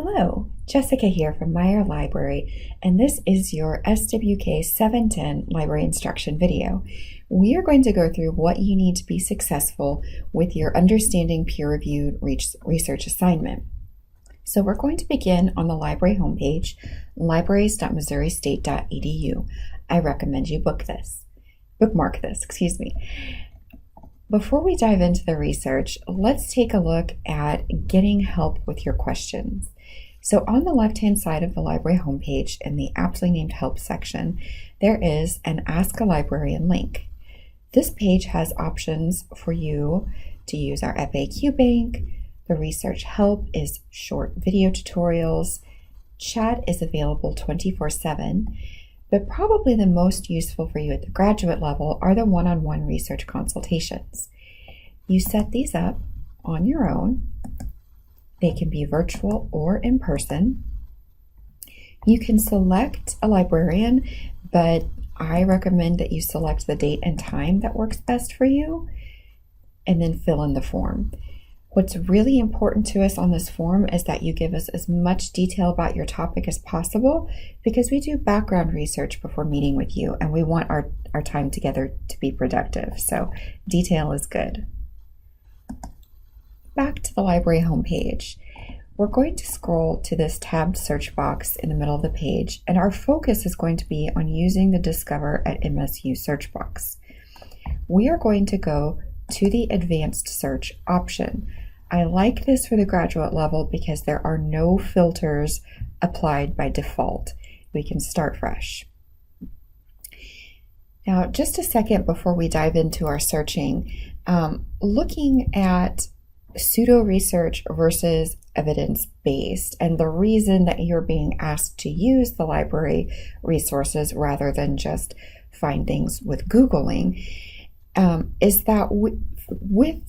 Hello, Jessica here from Meyer Library, and this is your SWK 710 library instruction video. We are going to go through what you need to be successful with your Understanding Peer-Reviewed Research assignment. So we're going to begin on the library homepage, libraries.missouri.state.edu. I recommend you bookmark this. Before we dive into the research, let's take a look at getting help with your questions. So on the left-hand side of the library homepage in the aptly named help section, there is an Ask a Librarian link. This page has options for you to use our FAQ bank. The research help is short video tutorials. Chat is available 24/7. But probably the most useful for you at the graduate level are the one-on-one research consultations. You set these up on your own. They can be virtual or in person. You can select a librarian, but I recommend that you select the date and time that works best for you, and then fill in the form. What's really important to us on this form is that you give us as much detail about your topic as possible, because we do background research before meeting with you and we want our time together to be productive. So detail is good. Back to the library homepage. We're going to scroll to this tabbed search box in the middle of the page, and our focus is going to be on using the Discover at MSU search box. We are going to go to the advanced search option. I like this for the graduate level because there are no filters applied by default. We can start fresh. Now, just a second before we dive into our searching, looking at pseudo-research versus evidence-based, and the reason that you're being asked to use the library resources rather than just find things with Googling, is that with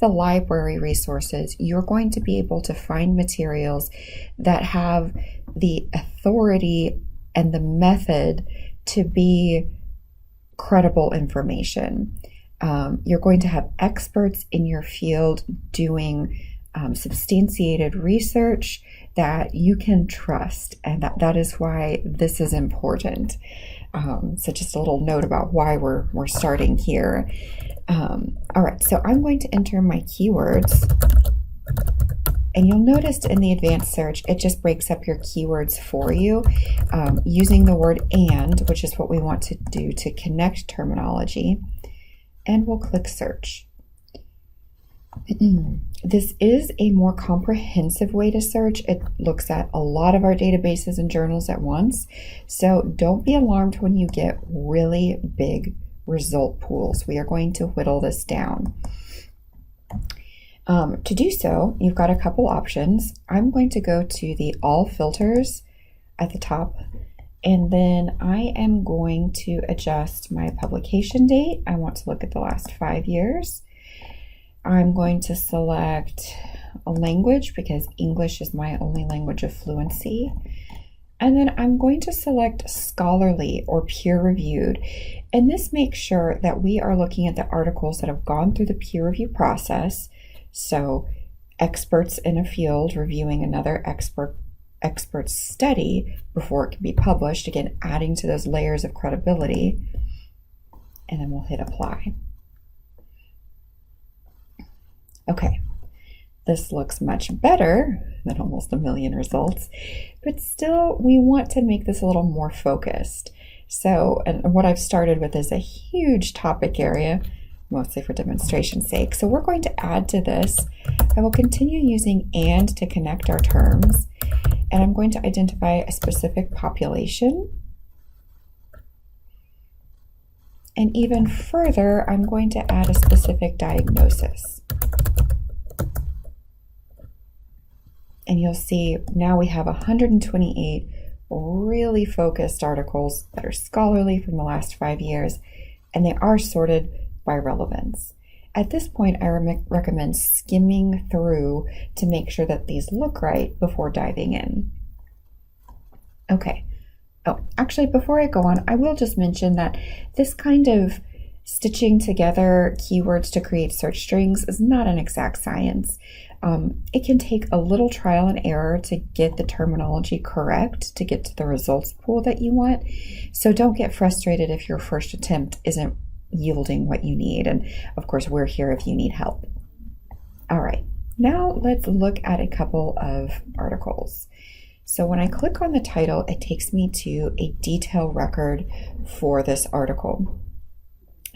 the library resources, you're going to be able to find materials that have the authority and the method to be credible information. You're going to have experts in your field doing substantiated research that you can trust, and that is why this is important. So just a little note about why we're starting here. All right, so I'm going to enter my keywords, and you'll notice in the advanced search, it just breaks up your keywords for you using the word "and," which is what we want to do to connect terminology, and we'll click search. This is a more comprehensive way to search. It looks at a lot of our databases and journals at once, so don't be alarmed when you get really big result pools. We are going to whittle this down. To do so, you've got a couple options. I'm going to go to the all filters at the top, and then I am going to adjust my publication date. I want to look at the last 5 years. I'm going to select a language because English is my only language of fluency. And then I'm going to select scholarly or peer-reviewed. And this makes sure that we are looking at the articles that have gone through the peer review process. So experts in a field reviewing another expert's study before it can be published, again, adding to those layers of credibility. And then we'll hit apply. Okay. This looks much better than almost 1 million results, but still we want to make this a little more focused. So, and what I've started with is a huge topic area, mostly for demonstration's sake. So we're going to add to this. I will continue using "and" to connect our terms, and I'm going to identify a specific population. And even further, I'm going to add a specific diagnosis. And you'll see now we have 128 really focused articles that are scholarly from the last 5 years, and they are sorted by relevance. At this point, I recommend skimming through to make sure that these look right before diving in. Okay. Oh, actually, before I go on, I will just mention that this kind of stitching together keywords to create search strings is not an exact science. It can take a little trial and error to get the terminology correct, to get to the results pool that you want. So don't get frustrated if your first attempt isn't yielding what you need. And of course, we're here if you need help. All right, now let's look at a couple of articles. So when I click on the title, it takes me to a detail record for this article.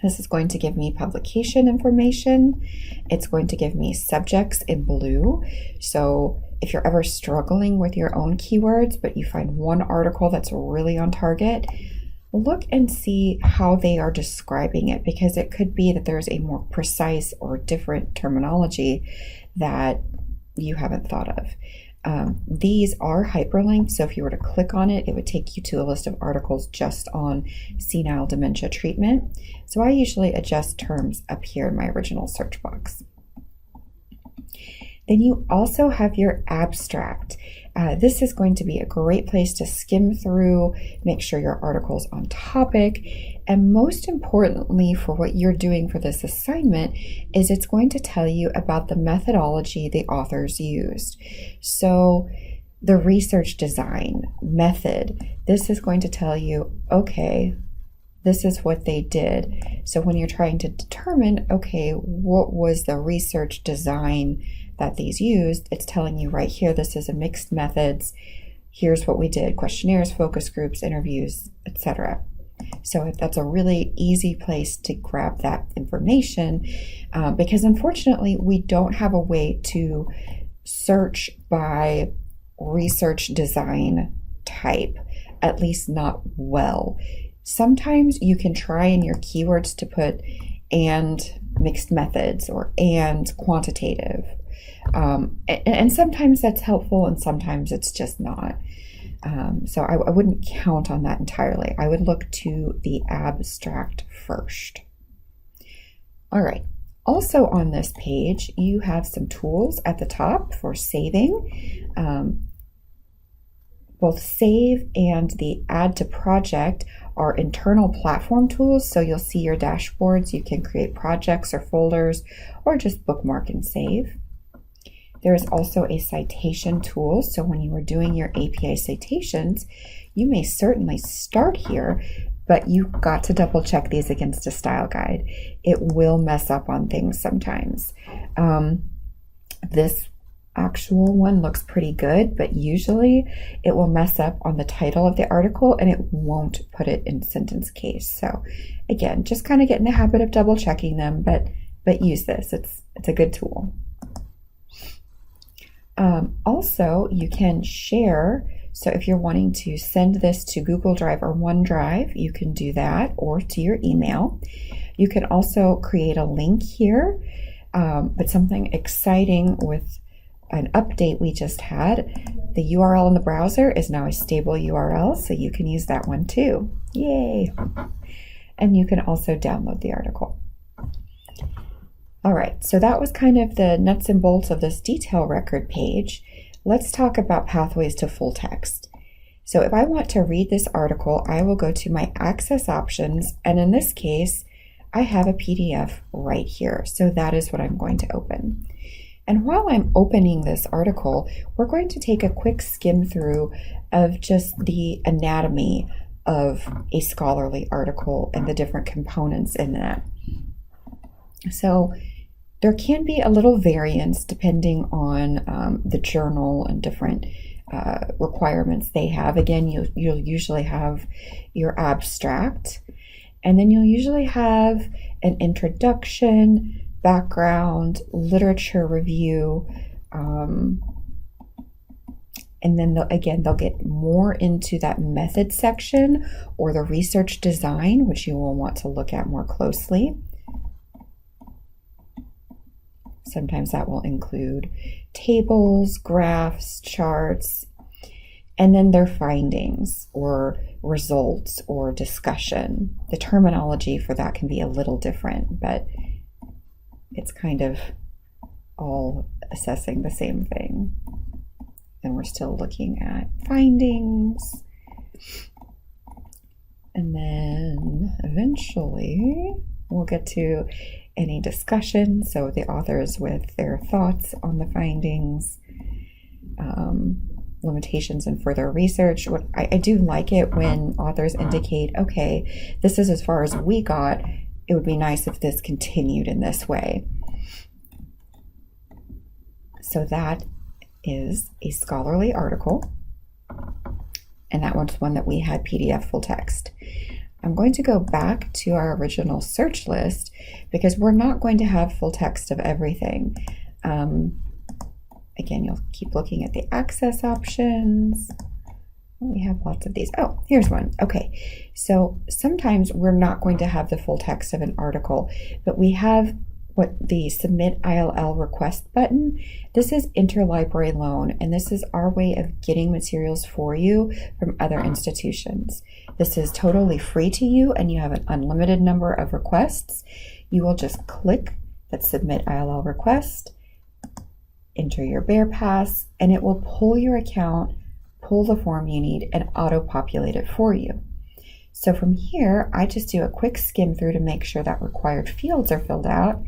This is going to give me publication information. It's going to give me subjects in blue. So if you're ever struggling with your own keywords, but you find one article that's really on target, look and see how they are describing it, because it could be that there's a more precise or different terminology that you haven't thought of. These are hyperlinked, so if you were to click on it, it would take you to a list of articles just on senile dementia treatment. So I usually adjust terms up here in my original search box. Then you also have your abstract. This is going to be a great place to skim through, make sure your article's on topic, and most importantly for what you're doing for this assignment is it's going to tell you about the methodology the authors used. So the research design method, this is going to tell you, okay, this is what they did. So when you're trying to determine, okay, what was the research design that these used, it's telling you right here, this is a mixed methods. Here's what we did: questionnaires, focus groups, interviews, etc. So that's a really easy place to grab that information because unfortunately we don't have a way to search by research design type, at least not well. Sometimes you can try in your keywords to put and mixed methods or and quantitative. And sometimes that's helpful and sometimes it's just not. So I wouldn't count on that entirely. I would look to the abstract first. All right. Also on this page, you have some tools at the top for saving. Both Save and the Add to Project are internal platform tools, so you'll see your dashboards. You can create projects or folders or just bookmark and save. There is also a citation tool, so when you are doing your APA citations, you may certainly start here, but you've got to double check these against a style guide. It will mess up on things sometimes. This actual one looks pretty good, but usually it will mess up on the title of the article and it won't put it in sentence case. So again, just kind of get in the habit of double checking them, but use this. It's a good tool. Also, you can share. So if you're wanting to send this to Google Drive or OneDrive, you can do that, or to your email. You can also create a link here, but something exciting with an update we just had, the URL in the browser is now a stable URL, so you can use that one too. Yay! And you can also download the article. All right, so that was kind of the nuts and bolts of this detail record page. Let's talk about pathways to full text. So if I want to read this article, I will go to my access options, and in this case, I have a PDF right here. So that is what I'm going to open. And while I'm opening this article, we're going to take a quick skim through of just the anatomy of a scholarly article and the different components in that. So there can be a little variance depending on the journal and different requirements they have. Again, you'll usually have your abstract, and then you'll usually have an introduction, background, literature review, and then they'll get more into that method section or the research design, which you will want to look at more closely. Sometimes that will include tables, graphs, charts, and then their findings or results or discussion. The terminology for that can be a little different, but it's kind of all assessing the same thing. And we're still looking at findings. And then eventually we'll get to any discussion, so the authors with their thoughts on the findings, limitations and further research. I do like it when authors indicate, okay, this is as far as we got. It would be nice if this continued in this way. So that is a scholarly article, and that one's one that we had PDF full text. I'm going to go back to our original search list because we're not going to have full text of everything. Again, you'll keep looking at the access options. We have lots of these. Oh, here's one. Okay, so sometimes we're not going to have the full text of an article, but we have what the Submit ILL Request button. This is interlibrary loan, and this is our way of getting materials for you from other institutions. This is totally free to you, and you have an unlimited number of requests. You will just click that Submit ILL Request, enter your Bear Pass, and it will pull your account, pull the form you need, and auto-populate it for you. So from here, I just do a quick skim through to make sure that required fields are filled out.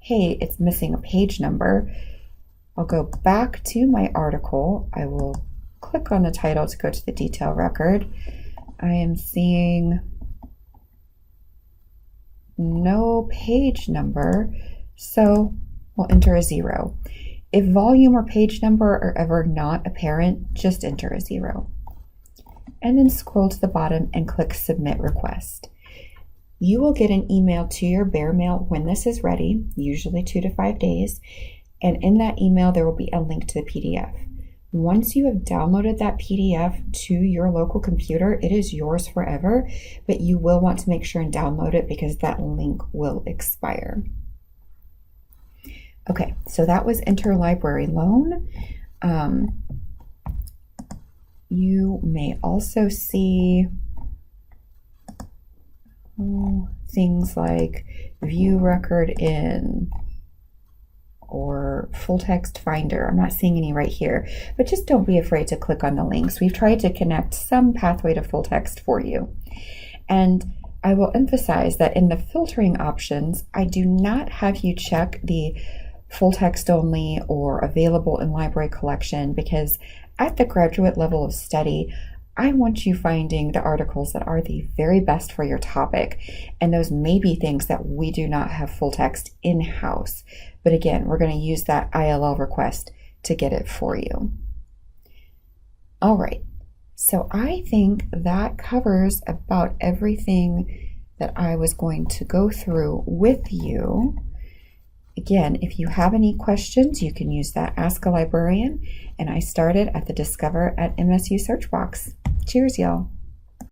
Hey, it's missing a page number. I'll go back to my article. I will click on the title to go to the detail record. I am seeing no page number, so we'll enter a 0. If volume or page number are ever not apparent, just enter a 0. And then scroll to the bottom and click Submit Request. You will get an email to your Bear Mail when this is ready, usually 2 to 5 days, and in that email there will be a link to the PDF. Once you have downloaded that PDF to your local computer, it is yours forever, but you will want to make sure and download it because that link will expire. Okay, so that was interlibrary loan. You may also see things like view record in or full text finder. I'm not seeing any right here, but just don't be afraid to click on the links. We've tried to connect some pathway to full text for you. And I will emphasize that in the filtering options, I do not have you check the full text only or available in library collection, because at the graduate level of study, I want you finding the articles that are the very best for your topic. And those may be things that we do not have full text in-house. But again, we're going to use that ILL request to get it for you. All right. So I think that covers about everything that I was going to go through with you. Again, if you have any questions, you can use that Ask a Librarian, and I started at the Discover at MSU search box. Cheers, y'all.